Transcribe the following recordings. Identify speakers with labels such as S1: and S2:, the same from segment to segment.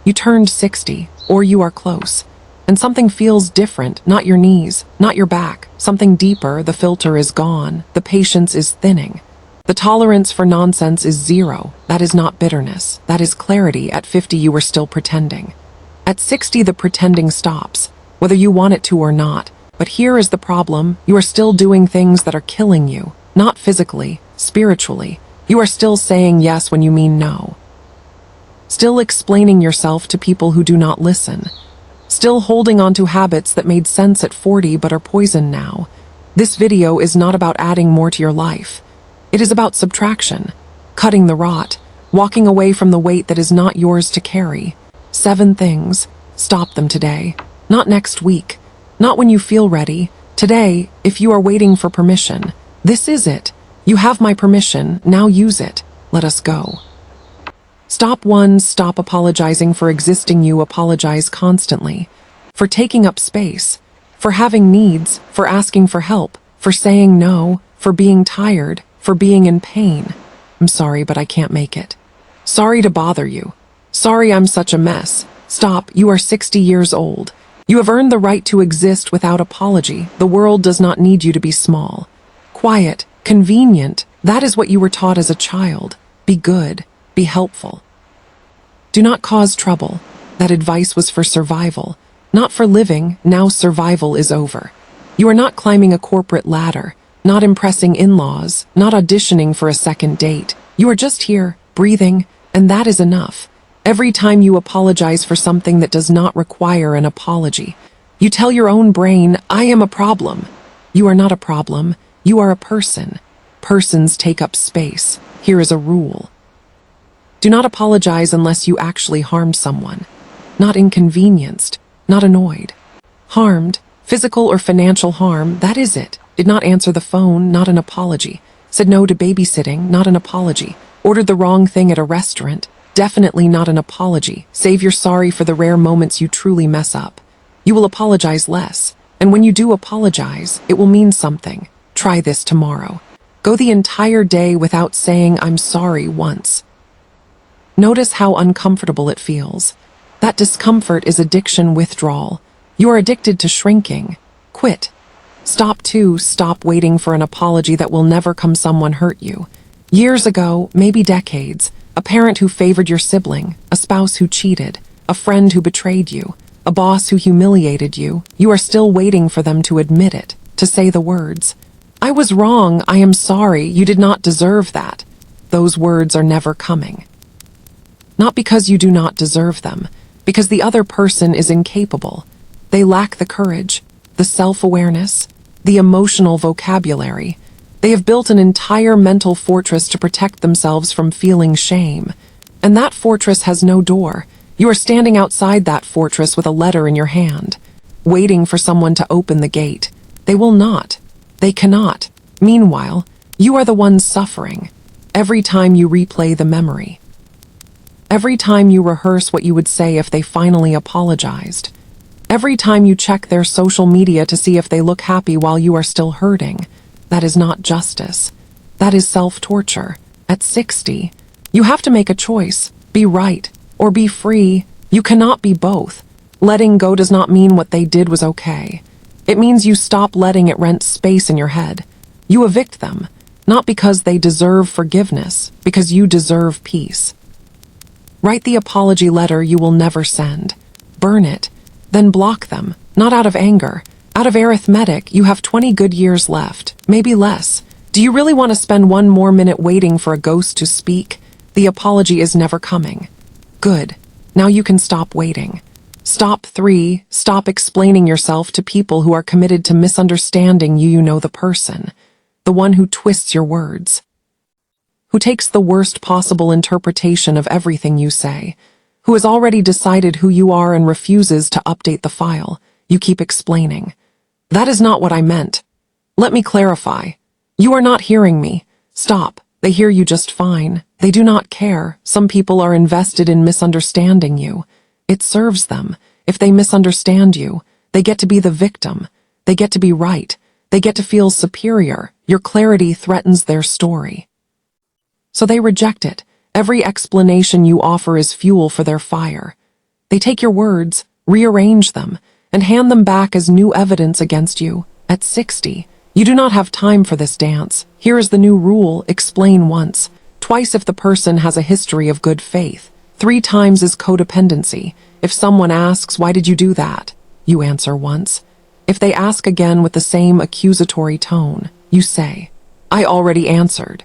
S1: You turned 60, or you are close. And something feels different, not your knees, not your back. Something deeper, the filter is gone, the patience is thinning. The tolerance for nonsense is zero. That is not bitterness. That is clarity. At 50, you were still pretending. At 60, the pretending stops, whether you want it to or not. But here is the problem. You are still doing things that are killing you. Not physically, spiritually. You are still saying yes when you mean no. Still explaining yourself to people who do not listen. Still holding on to habits that made sense at 40 but are poison now. This video is not about adding more to your life. It is about subtraction, cutting the rot, walking away from the weight that is not yours to carry. 7 things. Stop them today. Not next week. Not when you feel ready. Today, if you are waiting for permission. This is it. You have my permission. Now use it. Let us go. Stop 1. Stop apologizing for existing. You apologize constantly. For taking up space. For having needs. For asking for help. For saying no. For being tired. For being in pain. I'm sorry, but I can't make it. Sorry to bother you. Sorry I'm such a mess. Stop. You are 60 years old. You have earned the right to exist without apology. The world does not need you to be small. Quiet. Convenient. That is what you were taught as a child. Be good. Be helpful. Do not cause trouble. That advice was for survival, not for living. Now survival is over. You are not climbing a corporate ladder, not impressing in-laws, not auditioning for a second date. You are just here, breathing, and that is enough. Every time you apologize for something that does not require an apology, you tell your own brain, I am a problem. You are not a problem. You are a person. Persons take up space. Here is a rule. Do not apologize unless you actually harmed someone. Not inconvenienced, not annoyed. Harmed, physical or financial harm, that is it. Did not answer the phone, not an apology. Said no to babysitting, not an apology. Ordered the wrong thing at a restaurant, definitely not an apology. Save your sorry for the rare moments you truly mess up. You will apologize less, and when you do apologize, it will mean something. Try this tomorrow. Go the entire day without saying I'm sorry once. Notice how uncomfortable it feels. That discomfort is addiction withdrawal. You are addicted to shrinking. Quit. Stop 2. Stop waiting for an apology that will never come. Someone hurt you. Years ago, maybe decades, a parent who favored your sibling, a spouse who cheated, a friend who betrayed you, a boss who humiliated you. You are still waiting for them to admit it, to say the words, I was wrong, I am sorry, you did not deserve that. Those words are never coming. Not because you do not deserve them, because the other person is incapable. They lack the courage, the self-awareness, the emotional vocabulary. They have built an entire mental fortress to protect themselves from feeling shame. And that fortress has no door. You are standing outside that fortress with a letter in your hand, waiting for someone to open the gate. They will not. They cannot. Meanwhile, you are the one suffering. Every time you replay the memory. Every time you rehearse what you would say if they finally apologized. Every time you check their social media to see if they look happy while you are still hurting. That is not justice. That is self-torture. At 60, you have to make a choice. Be right or be free. You cannot be both. Letting go does not mean what they did was okay. It means you stop letting it rent space in your head. You evict them, not because they deserve forgiveness, because you deserve peace. Write the apology letter you will never send. Burn it, then block them, not out of anger. Out of arithmetic, you have 20 good years left, maybe less. Do you really want to spend 1 more minute waiting for a ghost to speak? The apology is never coming. Good. Now you can stop waiting. Stop 3. Stop explaining yourself to people who are committed to misunderstanding you. You know the person. The one who twists your words. Who takes the worst possible interpretation of everything you say, who has already decided who you are and refuses to update the file. You keep explaining. That is not what I meant. Let me clarify. You are not hearing me. Stop. They hear you just fine. They do not care. Some people are invested in misunderstanding you. It serves them. If they misunderstand you, they get to be the victim. They get to be right. They get to feel superior. Your clarity threatens their story. So they reject it. Every explanation you offer is fuel for their fire. They take your words, rearrange them, and hand them back as new evidence against you. At 60, you do not have time for this dance. Here is the new rule: explain once, twice if the person has a history of good faith. 3 times is codependency. If someone asks, "Why did you do that?" you answer once. If they ask again with the same accusatory tone, you say, "I already answered."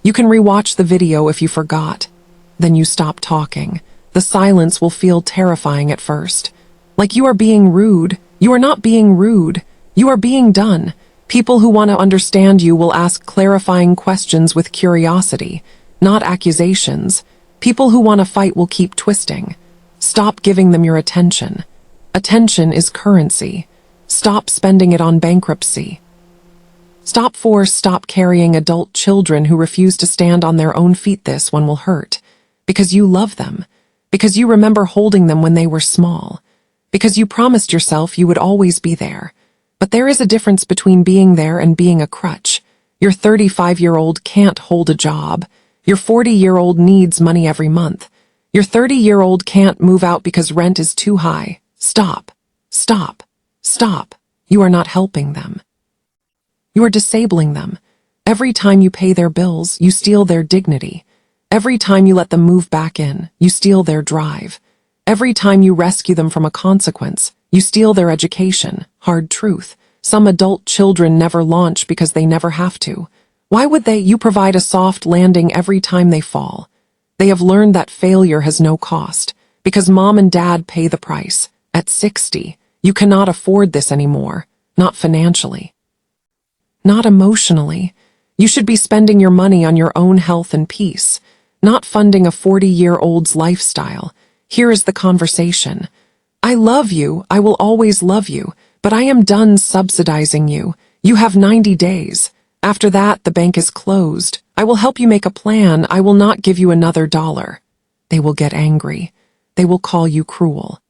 S1: You can rewatch the video if you forgot. Then you stop talking. The silence will feel terrifying at first. Like you are being rude. You are not being rude. You are being done. People who want to understand you will ask clarifying questions with curiosity, not accusations. People who want to fight will keep twisting. Stop giving them your attention. Attention is currency. Stop spending it on bankruptcy. Stop carrying adult children who refuse to stand on their own feet. This one will hurt. Because you love them. Because you remember holding them when they were small. Because you promised yourself you would always be there. But there is a difference between being there and being a crutch. Your 35-year-old can't hold a job. Your 40-year-old needs money every month. Your 30-year-old can't move out because rent is too high. Stop. Stop. Stop. You are not helping them. You are disabling them. Every time you pay their bills, you steal their dignity. Every time you let them move back in, you steal their drive. Every time you rescue them from a consequence, you steal their education. Hard truth. Some adult children never launch because they never have to. Why would they? You provide a soft landing every time they fall. They have learned that failure has no cost, because mom and dad pay the price. At 60, you cannot afford this anymore. Not financially. Not emotionally. You should be spending your money on your own health and peace, not funding a 40-year-old's lifestyle. Here is the conversation. I love you, I will always love you, but I am done subsidizing you. You have 90 days. After that, the bank is closed. I will help you make a plan. I will not give you another dollar. They will get angry. They will call you cruel.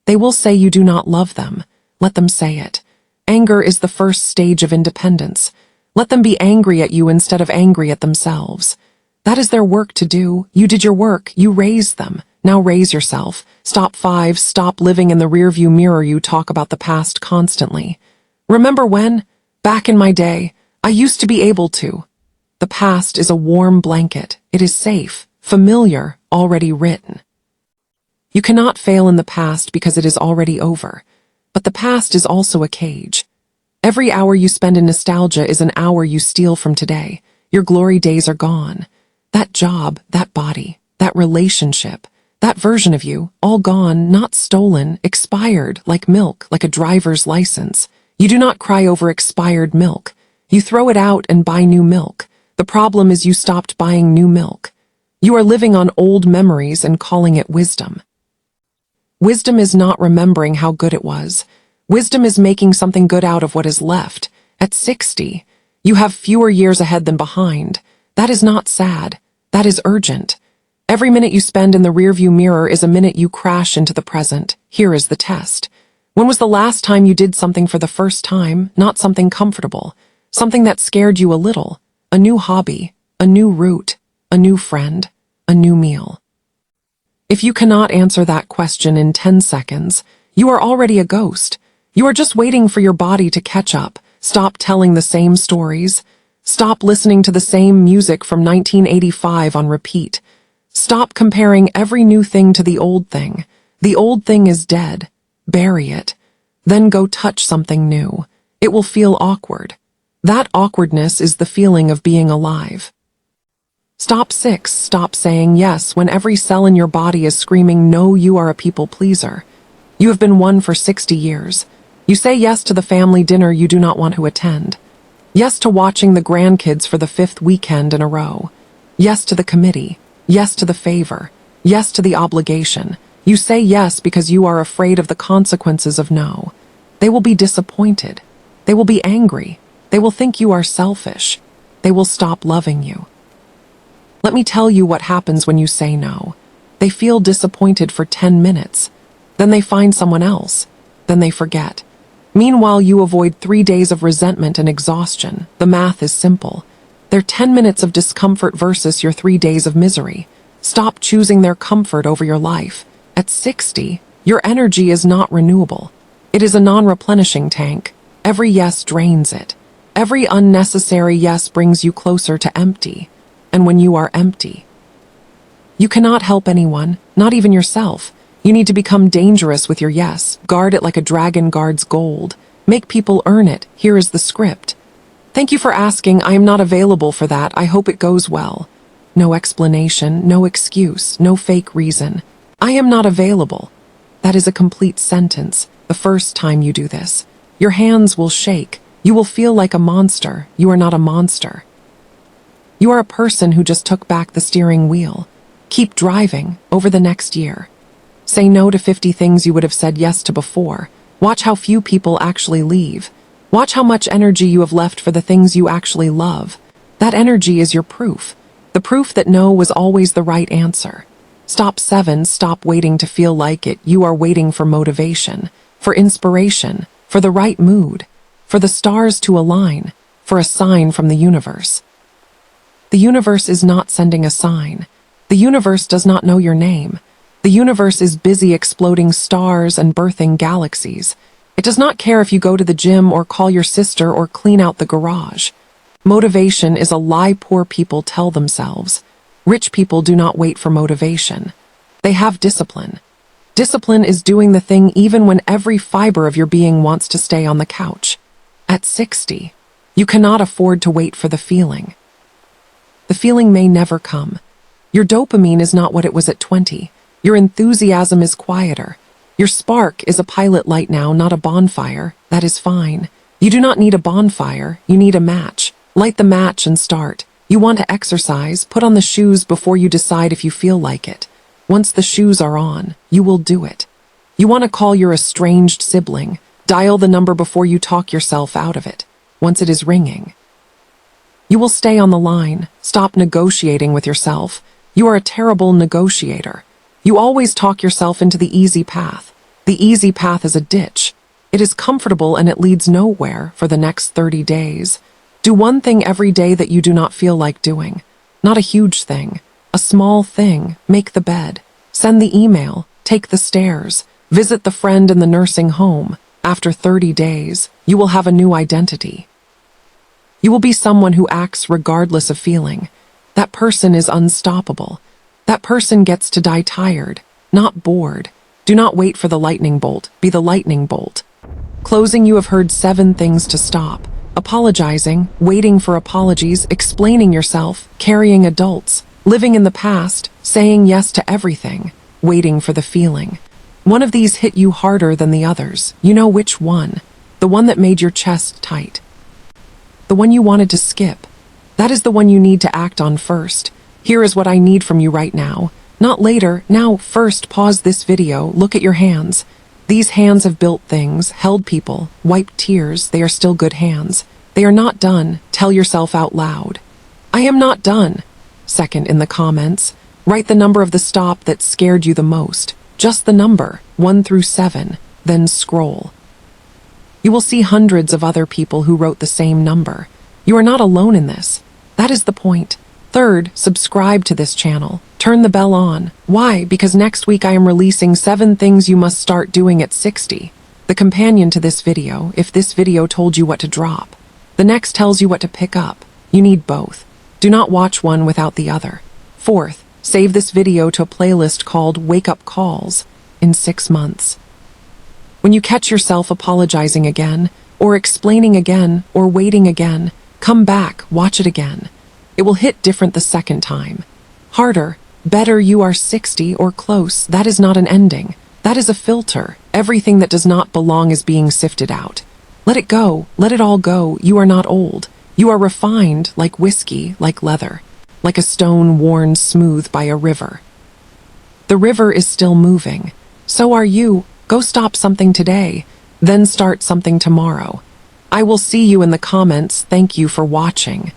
S1: They will say you do not love them. Let them say it. Anger is the first stage of independence. Let them be angry at you instead of angry at themselves. That is their work to do. You did your work. You raised them. Now raise yourself. Stop living in the rearview mirror. You talk about the past constantly. Remember when? Back in my day, I used to be able to. The past is a warm blanket. It is safe, familiar, already written. You cannot fail in the past because it is already over. But the past is also a cage. Every hour you spend in nostalgia is an hour you steal from today. Your glory days are gone. That job, that body, that relationship, that version of you, all gone, not stolen, expired, like milk, like a driver's license. You do not cry over expired milk. You throw it out and buy new milk. The problem is you stopped buying new milk. You are living on old memories and calling it wisdom. Wisdom is not remembering how good it was. Wisdom is making something good out of what is left. At 60, you have fewer years ahead than behind. That is not sad. That is urgent. Every minute you spend in the rearview mirror is a minute you crash into the present. Here is the test. When was the last time you did something for the first time, not something comfortable, something that scared you a little, a new hobby, a new route, a new friend, a new meal? If you cannot answer that question in 10 seconds, you are already a ghost. You are just waiting for your body to catch up. Stop telling the same stories. Stop listening to the same music from 1985 on repeat. Stop comparing every new thing to the old thing. The old thing is dead. Bury it. Then go touch something new. It will feel awkward. That awkwardness is the feeling of being alive. Stop saying yes when every cell in your body is screaming no. You are a people pleaser. You have been one for 60 years. You say yes to the family dinner you do not want to attend. Yes to watching the grandkids for the 5th weekend in a row. Yes to the committee. Yes to the favor. Yes to the obligation. You say yes because you are afraid of the consequences of no. They will be disappointed. They will be angry. They will think you are selfish. They will stop loving you. Let me tell you what happens when you say no. They feel disappointed for 10 minutes. Then they find someone else. Then they forget. Meanwhile, you avoid 3 days of resentment and exhaustion. The math is simple. Their 10 minutes of discomfort versus your 3 days of misery. Stop choosing their comfort over your life At 60, your energy is not renewable. It is a non-replenishing tank. Every yes drains it. Every unnecessary yes brings you closer to empty. And when you are empty, you cannot help anyone, not even yourself. You need to become dangerous with your yes. Guard it like a dragon guards gold. Make people earn it. Here is the script. Thank you for asking. I am not available for that. I hope it goes well. No explanation, no excuse, no fake reason. I am not available. That is a complete sentence. The first time you do this, your hands will shake. You will feel like a monster. You are not a monster. You are a person who just took back the steering wheel. Keep driving over the next year. Say no to 50 things you would have said yes to before. Watch how few people actually leave. Watch how much energy you have left for the things you actually love. That energy is your proof. The proof that no was always the right answer. Stop 7. Stop waiting to feel like it. You are waiting for motivation, for inspiration, for the right mood, for the stars to align, for a sign from the universe. The universe is not sending a sign. The universe does not know your name. The universe is busy exploding stars and birthing galaxies. It does not care if you go to the gym or call your sister or clean out the garage. Motivation is a lie poor people tell themselves. Rich people do not wait for motivation. They have discipline. Discipline is doing the thing even when every fiber of your being wants to stay on the couch. At 60, you cannot afford to wait for the feeling. The feeling may never come. Your dopamine is not what it was at 20. Your enthusiasm is quieter. Your spark is a pilot light now, not a bonfire. That is fine. You do not need a bonfire. You need a match. Light the match and start. You want to exercise, put on the shoes before you decide if you feel like it. Once the shoes are on, you will do it. You want to call your estranged sibling. Dial the number before you talk yourself out of it. Once it is ringing, you will stay on the line. Stop negotiating with yourself. You are a terrible negotiator. You always talk yourself into the easy path. The easy path is a ditch. It is comfortable and it leads nowhere for the next 30 days. Do one thing every day that you do not feel like doing. Not a huge thing. A small thing. Make the bed. Send the email. Take the stairs. Visit the friend in the nursing home. After 30 days, you will have a new identity. You will be someone who acts regardless of feeling. That person is unstoppable. That person gets to die tired, not bored. Do not wait for the lightning bolt. Be the lightning bolt. Closing, you have heard 7 things to stop. Apologizing, waiting for apologies, explaining yourself, carrying adults, living in the past, saying yes to everything, waiting for the feeling. One of these hit you harder than the others. You know which one. The one that made your chest tight. The one you wanted to skip. That is the one you need to act on first. Here is what I need from you right now. Not later. Now, first, pause this video. Look at your hands. These hands have built things, held people, wiped tears. They are still good hands. They are not done. Tell yourself out loud. I am not done. Second, in the comments, write the number of the stop that scared you the most. Just the number, 1 through 7. Then scroll. You will see hundreds of other people who wrote the same number. You are not alone in this. That is the point. Third, subscribe to this channel. Turn the bell on. Why? Because next week I am releasing 7 things you must start doing at 60. The companion to this video, if this video told you what to drop. The next tells you what to pick up. You need both. Do not watch one without the other. Fourth, save this video to a playlist called Wake Up Calls in 6 months. When you catch yourself apologizing again, or explaining again, or waiting again, come back, watch it again. It will hit different the second time. Harder, better. You are 60 or close. That is not an ending. That is a filter. Everything that does not belong is being sifted out. Let it go. Let it all go. You are not old. You are refined, like whiskey, like leather, like a stone worn smooth by a river. The river is still moving. So are you. Go stop something today, then start something tomorrow. I will see you in the comments. Thank you for watching.